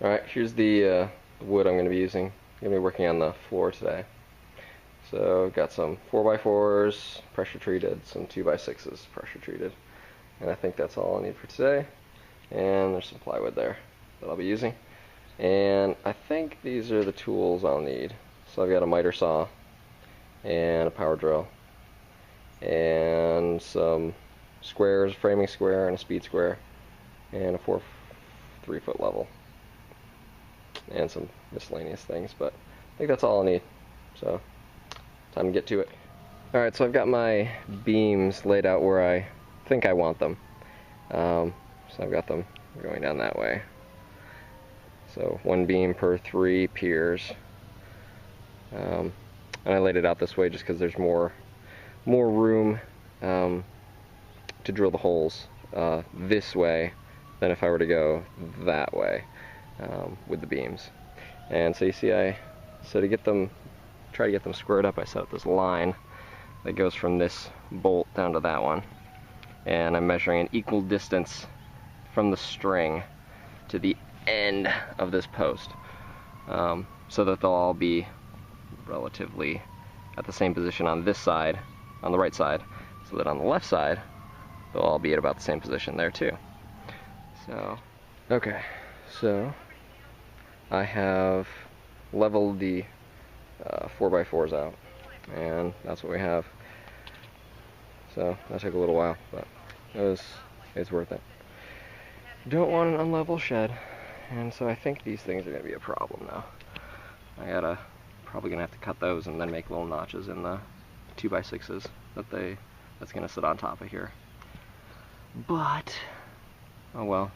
Alright, here's the wood I'm going to be using. I'm going to be working on the floor today. So I've got some 4x4s, pressure treated, some 2x6s, pressure treated. And I think that's all I'll need for today. And there's some plywood there that I'll be using. And I think these are the tools I'll need. So I've got a miter saw, and a power drill, and some squares, framing square, and a speed square, and a 3-foot level. And some miscellaneous things, but I think that's all I'll need. So, time to get to it. Alright, so I've got my beams laid out where I think I want them. So I've got them going down that way. So 1 beam per 3 piers. And I laid it out this way just because there's more room to drill the holes this way than if I were to go that way. With the beams. And so you see, so to get them, try to get them squared up, I set up this line that goes from this bolt down to that one, and I'm measuring an equal distance from the string to the end of this post, so that they'll all be relatively at the same position on this side, on the right side, so that on the left side they'll all be at about the same position there too. So, okay, so I have leveled the 4x4s out, and that's what we have. So that took a little while, but it's worth it. Don't want an unlevel shed, and so I think these things are going to be a problem now. Probably gonna have to cut those and then make little notches in the 2x6s that's gonna sit on top of here. But oh well,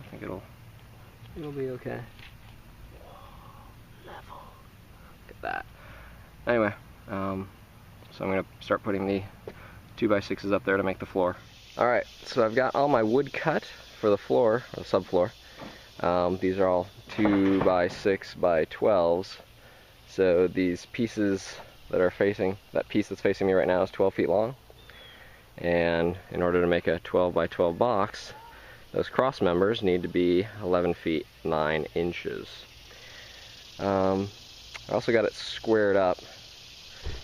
I think it'll be okay. Level. Look at that. Anyway, so I'm going to start putting the 2x6s up there to make the floor. Alright, so I've got all my wood cut for the floor, or the subfloor. These are all 2x6x12s. So these pieces that piece that's facing me right now is 12 feet long. And in order to make a 12x12 box, those cross members need to be 11 feet 9 inches. I also got it squared up,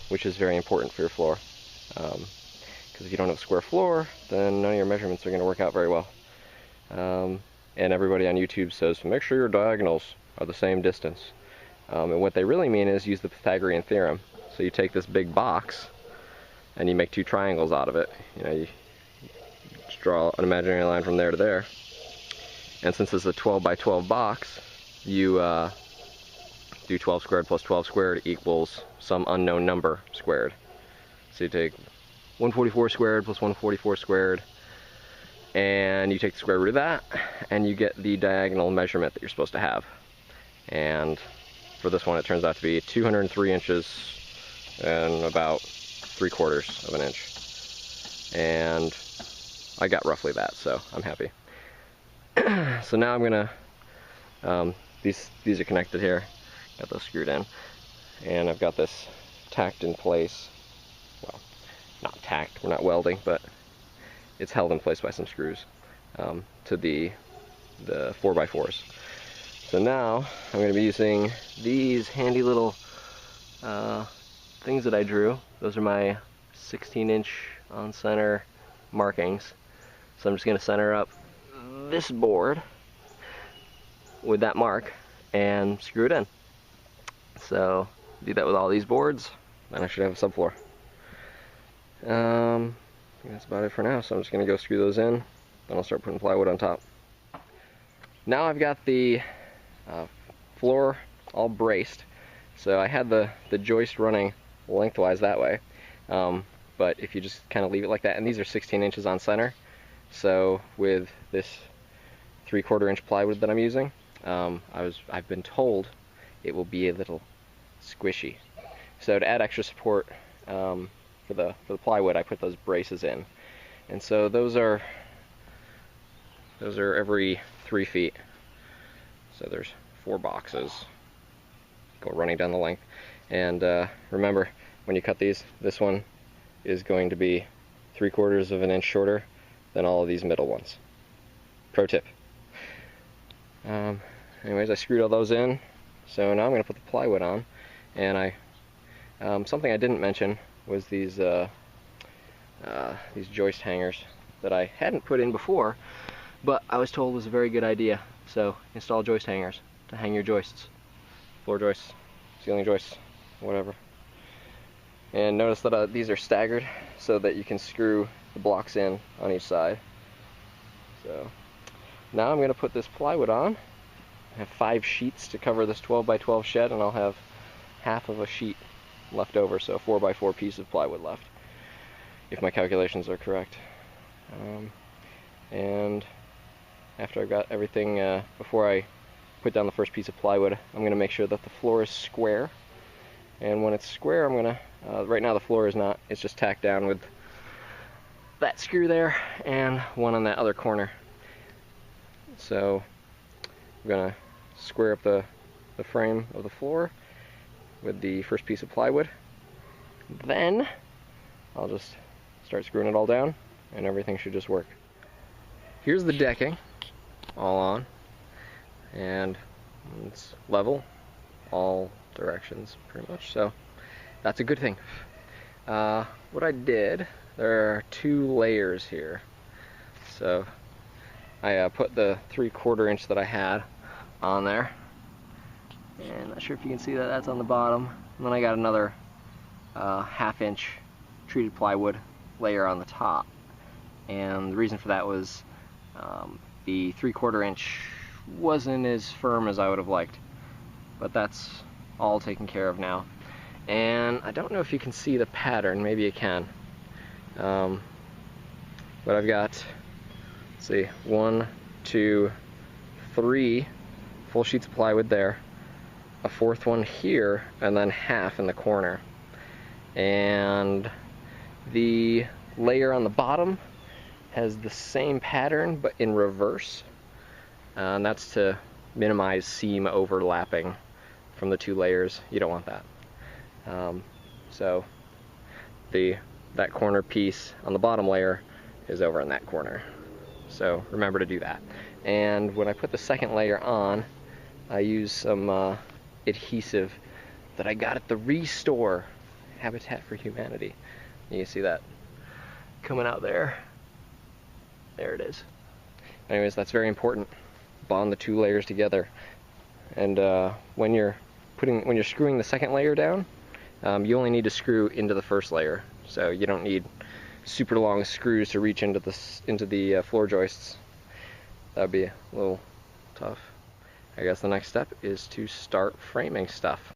which is very important for your floor. Because if you don't have a square floor, then none of your measurements are going to work out very well. And everybody on YouTube says, make sure your diagonals are the same distance. And what they really mean is use the Pythagorean theorem. So you take this big box, and you make 2 triangles out of it. You just draw an imaginary line from there to there. And since it's a 12x12 box, you do 12 squared plus 12 squared equals some unknown number squared. So you take 144 squared plus 144 squared, and you take the square root of that, and you get the diagonal measurement that you're supposed to have. And for this one, it turns out to be 203 inches and about 3/4 of an inch. And I got roughly that, so I'm happy. So now I'm gonna, these are connected here, got those screwed in, and I've got this tacked in place. Well, not tacked, we're not welding, but it's held in place by some screws to the 4x4s. So now I'm going to be using these handy little things that I drew. Those are my 16-inch on center markings. So I'm just going to center up this board with that mark and screw it in. So do that with all these boards, then I should have a subfloor. I think that's about it for now, so I'm just going to go screw those in, then I'll start putting plywood on top. Now I've got the floor all braced, so I had the joist running lengthwise that way, but if you just kind of leave it like that, and these are 16 inches on center, so with this 3/4 inch plywood that I'm using, I've been told it will be a little squishy. So to add extra support for the plywood, I put those braces in, and so those are every 3 feet. So there's 4 boxes go running down the length. And remember, when you cut these, this one is going to be 3/4 of an inch shorter than all of these middle ones. Pro tip. anyways, I screwed all those in. So now I'm going to put the plywood on. And something I didn't mention was these joist hangers that I hadn't put in before, but I was told was a very good idea. So install joist hangers to hang your joists, floor joists, ceiling joists, whatever. And notice that these are staggered so that you can screw the blocks in on each side. So now I'm going to put this plywood on. I have 5 sheets to cover this 12 by 12 shed, and I'll have half of a sheet left over, so a 4 by 4 piece of plywood left, if my calculations are correct. And after I've got everything, before I put down the first piece of plywood, I'm going to make sure that the floor is square. And when it's square, I'm going to, right now the floor is not, it's just tacked down with that screw there and one on that other corner. So I'm going to square up the frame of the floor with the first piece of plywood. Then I'll just start screwing it all down and everything should just work. Here's the decking all on, and it's level all directions pretty much, so that's a good thing. What I did, there are 2 layers here. So I put the 3/4 inch that I had on there, and not sure if you can see that, that's on the bottom. And then I got another 1/2 inch treated plywood layer on the top. And the reason for that was the 3/4 inch wasn't as firm as I would have liked, but that's all taken care of now. And I don't know if you can see the pattern, maybe you can, but I've got, let's see, 1, 2, 3 full sheets of plywood there, a 4th one here, and then half in the corner. And the layer on the bottom has the same pattern but in reverse, and that's to minimize seam overlapping from the 2 layers. You don't want that. So that corner piece on the bottom layer is over in that corner. So remember to do that. And when I put the second layer on, I use some adhesive that I got at the Restore, Habitat for Humanity. You can see that coming out there. There it is. Anyways, that's very important. Bond the 2 layers together. And when you're screwing the second layer down, you only need to screw into the first layer. So you don't need super long screws to reach into the floor joists. That would be a little tough. I guess the next step is to start framing stuff.